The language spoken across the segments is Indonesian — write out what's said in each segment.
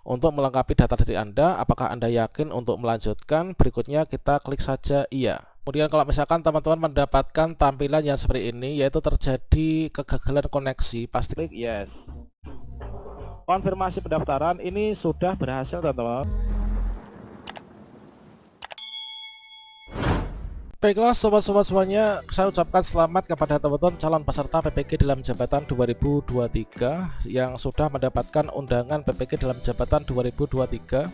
untuk melengkapi data dari Anda. Apakah Anda yakin untuk melanjutkan? Berikutnya kita klik saja iya. Kemudian kalau misalkan teman-teman mendapatkan tampilan yang seperti ini, yaitu terjadi kegagalan koneksi, pasti klik yes. Konfirmasi pendaftaran ini sudah berhasil, teman-teman. Baiklah sobat-sobat semuanya, saya ucapkan selamat kepada teman-teman calon peserta PPG dalam jabatan 2023 yang sudah mendapatkan undangan PPG dalam jabatan 2023.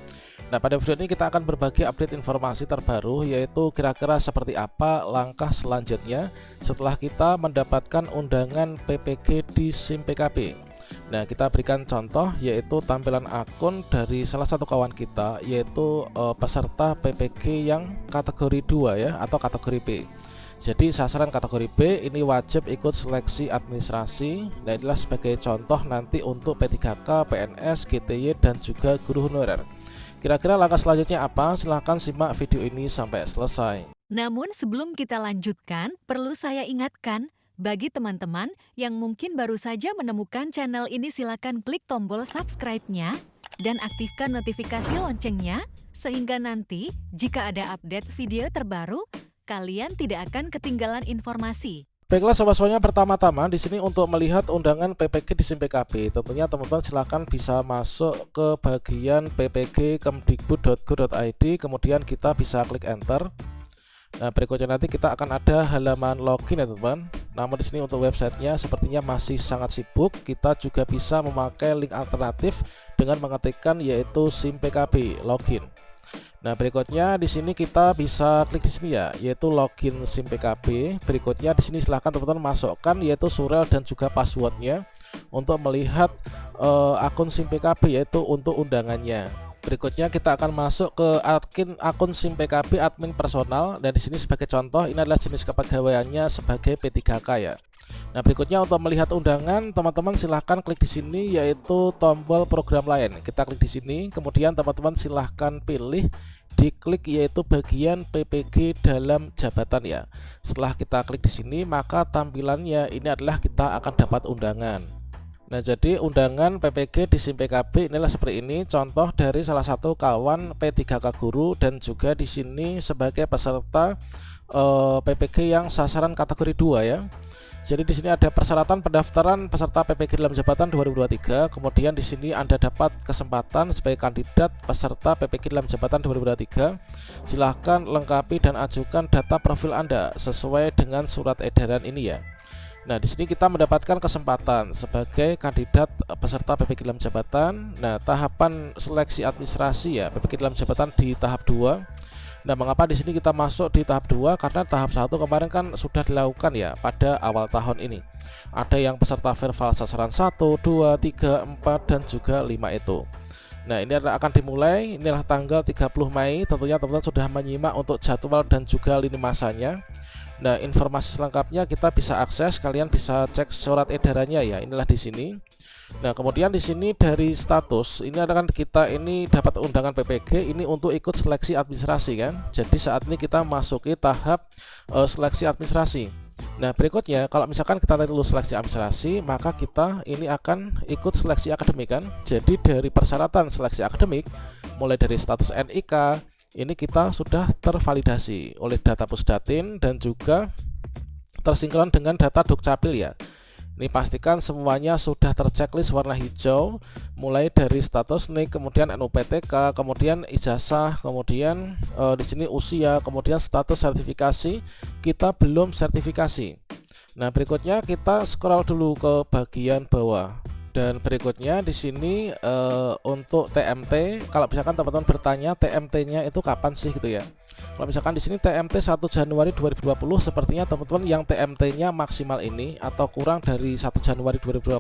Nah, pada video ini kita akan berbagi update informasi terbaru, yaitu kira-kira seperti apa langkah selanjutnya setelah kita mendapatkan undangan PPG di SIM PKB. Nah, kita berikan contoh yaitu tampilan akun dari salah satu kawan kita, yaitu peserta PPG yang kategori 2 ya, atau kategori B. Jadi sasaran kategori B ini wajib ikut seleksi administrasi. Nah, inilah sebagai contoh nanti untuk P3K, PNS, GTY, dan juga guru honorer. Kira-kira langkah selanjutnya apa? Silahkan simak video ini sampai selesai. Namun sebelum kita lanjutkan, perlu saya ingatkan, bagi teman-teman yang mungkin baru saja menemukan channel ini, silakan klik tombol subscribe-nya dan aktifkan notifikasi loncengnya, sehingga nanti jika ada update video terbaru, kalian tidak akan ketinggalan informasi. Baiklah sobat-sobatnya, pertama-tama di sini untuk melihat undangan PPG di SIM PKB, tentunya teman-teman silahkan bisa masuk ke bagian ppg.kemdikbud.go.id, kemudian kita bisa klik enter. Nah, berikutnya nanti kita akan ada halaman login ya teman-teman. Namun di sini untuk websitenya sepertinya masih sangat sibuk. Kita juga bisa memakai link alternatif dengan mengetikkan yaitu SIM PKB login. Nah, berikutnya di sini kita bisa klik di sini ya, yaitu login SIM PKB. Berikutnya di sini silahkan teman-teman masukkan yaitu surel dan juga passwordnya untuk melihat akun SIM PKB, yaitu untuk undangannya. Berikutnya kita akan masuk ke akun SIM PKB admin personal, dan di sini sebagai contoh ini adalah jenis kepegawaiannya sebagai P3K ya. Nah, berikutnya untuk melihat undangan, teman-teman silahkan klik di sini yaitu tombol program lain. Kita klik di sini, kemudian teman-teman silahkan pilih diklik yaitu bagian PPG dalam jabatan ya. Setelah kita klik di sini, maka tampilannya ini adalah kita akan dapat undangan. Nah, jadi undangan PPG di SIM PKB inilah seperti ini, contoh dari salah satu kawan P3K guru dan juga di sini sebagai peserta PPG yang sasaran kategori 2 ya. Jadi di sini ada persyaratan pendaftaran peserta PPG dalam jabatan 2023. Kemudian di sini Anda dapat kesempatan sebagai kandidat peserta PPG dalam jabatan 2023. Silahkan lengkapi dan ajukan data profil Anda sesuai dengan surat edaran ini ya. Nah, di sini kita mendapatkan kesempatan sebagai kandidat peserta PPG dalam jabatan. Nah, tahapan seleksi administrasi ya, PPG dalam jabatan di tahap 2. Nah, mengapa di sini kita masuk di tahap 2? Karena tahap 1 kemarin kan sudah dilakukan ya pada awal tahun ini. Ada yang peserta verbal sasaran 1, 2, 3, 4 dan juga 5 itu. Nah, ini akan dimulai, inilah tanggal 30 Mei. Tentunya teman-teman sudah menyimak untuk jadwal dan juga lini masanya. Nah, informasi selengkapnya kita bisa akses, kalian bisa cek surat edarannya ya. Inilah di sini. Nah, kemudian di sini dari status ini ada kan kita ini dapat undangan PPG ini untuk ikut seleksi administrasi kan. Jadi saat ini kita masuki tahap seleksi administrasi. Nah, berikutnya kalau misalkan kita lulus seleksi administrasi, maka kita ini akan ikut seleksi akademik kan. Jadi dari persyaratan seleksi akademik mulai dari status NIK ini kita sudah tervalidasi oleh data Pusdatin dan juga tersinkron dengan data Dukcapil ya. Ini pastikan semuanya sudah terchecklist warna hijau, mulai dari status NIK, kemudian NUPTK, kemudian ijazah, kemudian di sini usia, kemudian status sertifikasi kita belum sertifikasi. Nah, berikutnya kita scroll dulu ke bagian bawah. Dan berikutnya di sini untuk TMT, kalau misalkan teman-teman bertanya TMT-nya itu kapan sih gitu ya. Kalau misalkan di sini TMT 1 Januari 2020, sepertinya teman-teman yang TMT-nya maksimal ini atau kurang dari 1 Januari 2020,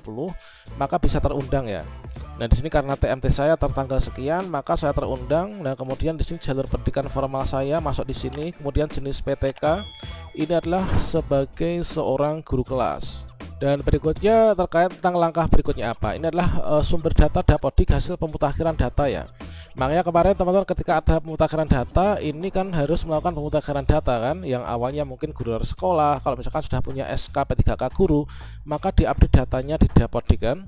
maka bisa terundang ya. Nah, di sini karena TMT saya tertanggal sekian, maka saya terundang. Nah, kemudian di sini jalur pendidikan formal saya masuk di sini, kemudian jenis PTK ini adalah sebagai seorang guru kelas. Dan berikutnya terkait tentang langkah berikutnya apa? Ini adalah sumber data Dapodik hasil pemutakhiran data ya. Makanya kemarin teman-teman ketika ada pemutakhiran data, ini kan harus melakukan pemutakhiran data kan, yang awalnya mungkin guru harus sekolah, kalau misalkan sudah punya SK P3K guru, maka diupdate datanya di Dapodik kan.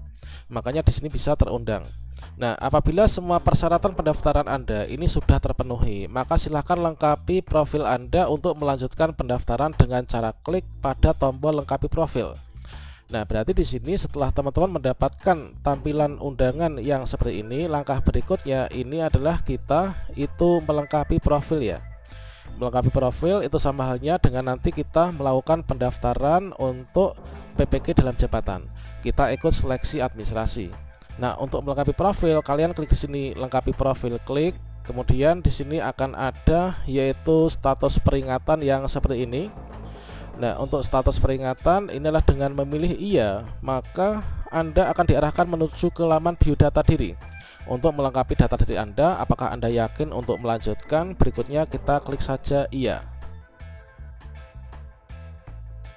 Makanya di sini bisa terundang. Nah, apabila semua persyaratan pendaftaran Anda ini sudah terpenuhi, maka silahkan lengkapi profil Anda untuk melanjutkan pendaftaran dengan cara klik pada tombol lengkapi profil. Nah, berarti di sini setelah teman-teman mendapatkan tampilan undangan yang seperti ini, langkah berikutnya ini adalah kita itu melengkapi profil ya. Melengkapi profil itu sama halnya dengan nanti kita melakukan pendaftaran untuk PPG dalam jabatan. Kita ikut seleksi administrasi. Nah, untuk melengkapi profil, kalian klik di sini lengkapi profil, klik. Kemudian di sini akan ada yaitu status peringatan yang seperti ini. Nah, untuk status peringatan inilah dengan memilih iya, maka Anda akan diarahkan menuju ke laman biodata diri. Untuk melengkapi data diri Anda, apakah Anda yakin untuk melanjutkan? Berikutnya kita klik saja iya.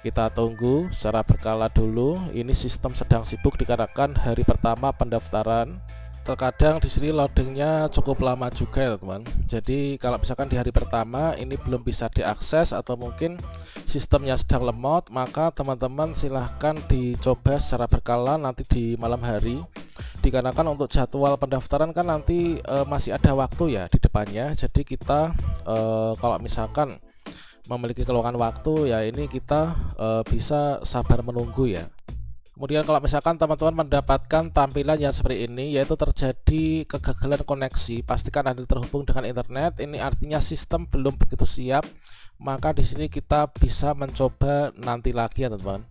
Kita tunggu secara berkala dulu. Ini sistem sedang sibuk dikarenakan hari pertama pendaftaran. Terkadang di sini loadingnya cukup lama juga ya teman. Jadi kalau misalkan di hari pertama ini belum bisa diakses atau mungkin sistemnya sedang lemot, maka teman-teman silahkan dicoba secara berkala nanti di malam hari. Dikarenakan untuk jadwal pendaftaran kan nanti masih ada waktu ya di depannya. Jadi kita kalau misalkan memiliki kelowongan waktu ya ini kita bisa sabar menunggu ya. Kemudian kalau misalkan teman-teman mendapatkan tampilan yang seperti ini, yaitu terjadi kegagalan koneksi, pastikan Anda terhubung dengan internet. Ini artinya sistem belum begitu siap, maka di sini kita bisa mencoba nanti lagi ya teman-teman.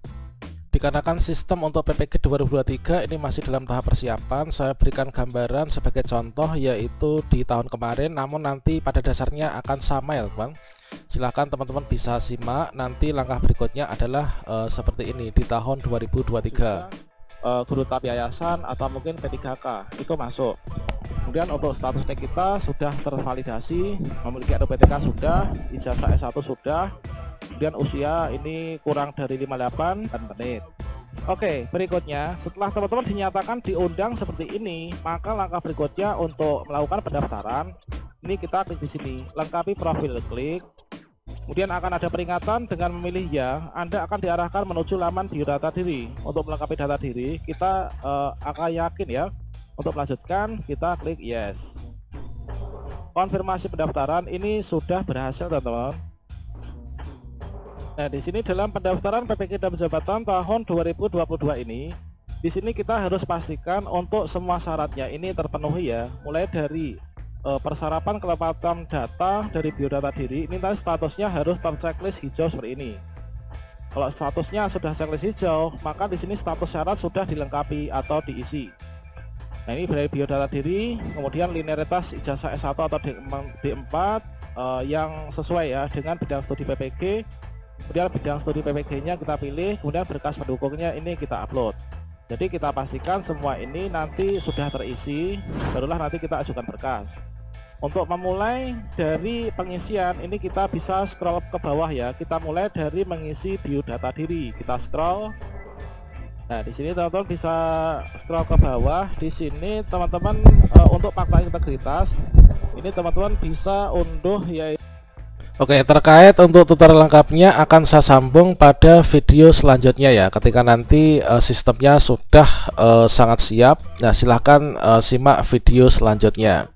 Dikarenakan sistem untuk PPG 2023 ini masih dalam tahap persiapan, saya berikan gambaran sebagai contoh yaitu di tahun kemarin, namun nanti pada dasarnya akan sama ya teman. Silahkan teman-teman bisa simak. Nanti langkah berikutnya adalah seperti ini di tahun 2023. Guru tahap yayasan atau mungkin P3K itu masuk. Kemudian untuk statusnya kita sudah tervalidasi, memiliki RUPTK sudah, ijazah S1 sudah. Kemudian usia ini kurang dari 58 menit. Oke, berikutnya setelah teman-teman dinyatakan diundang seperti ini, maka langkah berikutnya untuk melakukan pendaftaran ini kita klik di sini, lengkapi profil, klik. Kemudian akan ada peringatan dengan memilih ya, Anda akan diarahkan menuju laman biodata diri. Untuk melengkapi data diri, kita akan yakin ya. Untuk melanjutkan, kita klik yes. Konfirmasi pendaftaran ini sudah berhasil teman-teman. Nah, di sini dalam pendaftaran PPG dan jabatan tahun 2022 ini, di sini kita harus pastikan untuk semua syaratnya ini terpenuhi ya, mulai dari persyaratan kelengkapan data dari biodata diri ini tadi statusnya harus terchecklist hijau seperti ini. Kalau statusnya sudah checklist hijau, maka di sini status syarat sudah dilengkapi atau diisi. Nah, ini dari biodata diri, kemudian linearitas ijazah S1 atau D4 yang sesuai ya dengan bidang studi PPG. Kemudian bidang studi PPG-nya kita pilih, kemudian berkas pendukungnya ini kita upload. Jadi kita pastikan semua ini nanti sudah terisi, barulah nanti kita ajukan berkas. Untuk memulai dari pengisian ini kita bisa scroll ke bawah ya. Kita mulai dari mengisi biodata diri. Kita scroll. Nah, di sini teman-teman bisa scroll ke bawah. Di sini teman-teman untuk fakta integritas ini teman-teman bisa unduh ya. Oke, terkait untuk tutorial lengkapnya akan saya sambung pada video selanjutnya ya, ketika nanti sistemnya sudah sangat siap. Nah, silahkan simak video selanjutnya.